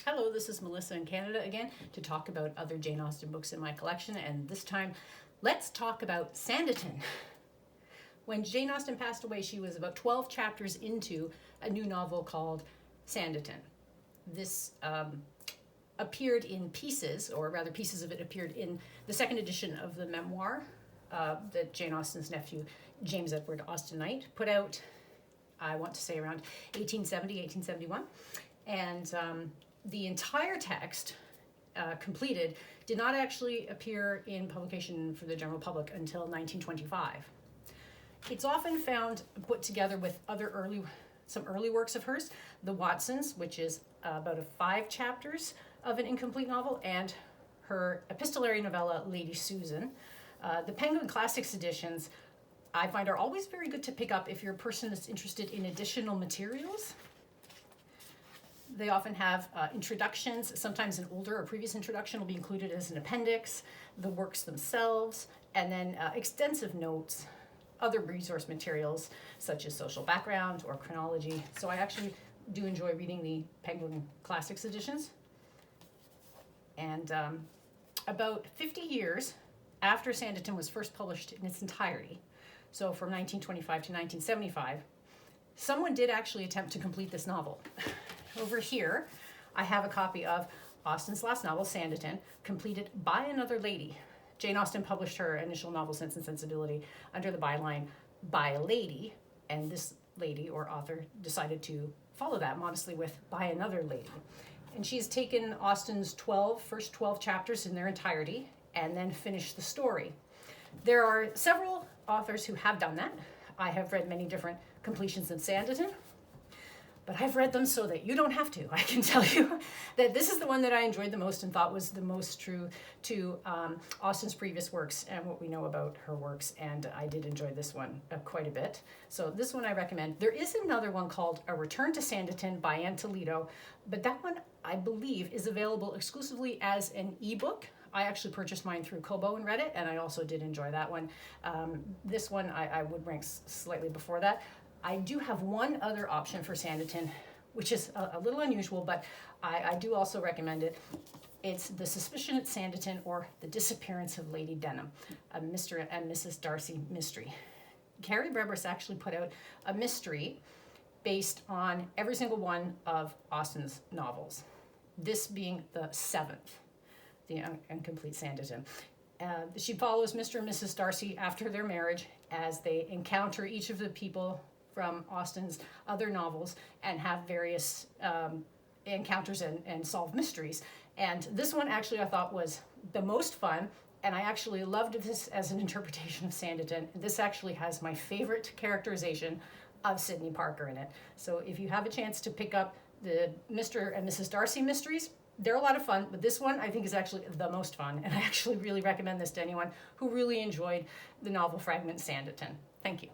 Hello, this is Melissa in Canada again to talk about other Jane Austen books in my collection, and this time let's talk about Sanditon. When Jane Austen passed away, she was about 12 chapters into a new novel called Sanditon. This appeared in pieces, or rather pieces of it appeared in the second edition of the Memoir that Jane Austen's nephew, James Edward Austen-Knight, put out, I want to say around 1870, 1871. And the entire text, completed, did not actually appear in publication for the general public until 1925. It's often found put together with some early works of hers, The Watsons, which is about 5 chapters of an incomplete novel, and her epistolary novella, Lady Susan. The Penguin Classics editions, I find, are always very good to pick up if you're a person that's interested in additional materials. They often have introductions. Sometimes an older or previous introduction will be included as an appendix, the works themselves, and then extensive notes, other resource materials such as social background or chronology. So I actually do enjoy reading the Penguin Classics editions. And about 50 years after Sanditon was first published in its entirety, so from 1925 to 1975, someone did actually attempt to complete this novel. Over here, I have a copy of Austen's last novel, Sanditon, completed by another lady. Jane Austen published her initial novel, Sense and Sensibility, under the byline, by a lady, and this lady or author decided to follow that modestly with by another lady. And she's taken Austen's first 12 chapters in their entirety and then finished the story. There are several authors who have done that. I have read many different completions of Sanditon, but I've read them so that you don't have to. I can tell you that this is the one that I enjoyed the most and thought was the most true to Austen's previous works and what we know about her works, and I did enjoy this one quite a bit. So this one I recommend. There is another one called A Return to Sanditon by Anne Toledo, but that one, I believe, is available exclusively as an ebook. I actually purchased mine through Kobo and read it, and I also did enjoy that one. This one I would rank slightly before that. I do have one other option for Sanditon, which is a little unusual, but I do also recommend it. It's The Suspicion at Sanditon, or The Disappearance of Lady Denham, a Mr. and Mrs. Darcy mystery. Carrie Breberis actually put out a mystery based on every single one of Austen's novels, this being the 7th, the Incomplete Sanditon. She follows Mr. and Mrs. Darcy after their marriage as they encounter each of the people from Austen's other novels and have various encounters and solve mysteries. And this one actually I thought was the most fun, and I actually loved this as an interpretation of Sanditon. This actually has my favorite characterization of Sidney Parker in it. So if you have a chance to pick up the Mr. and Mrs. Darcy mysteries, they're a lot of fun, but this one I think is actually the most fun, and I actually really recommend this to anyone who really enjoyed the novel fragment Sanditon. Thank you.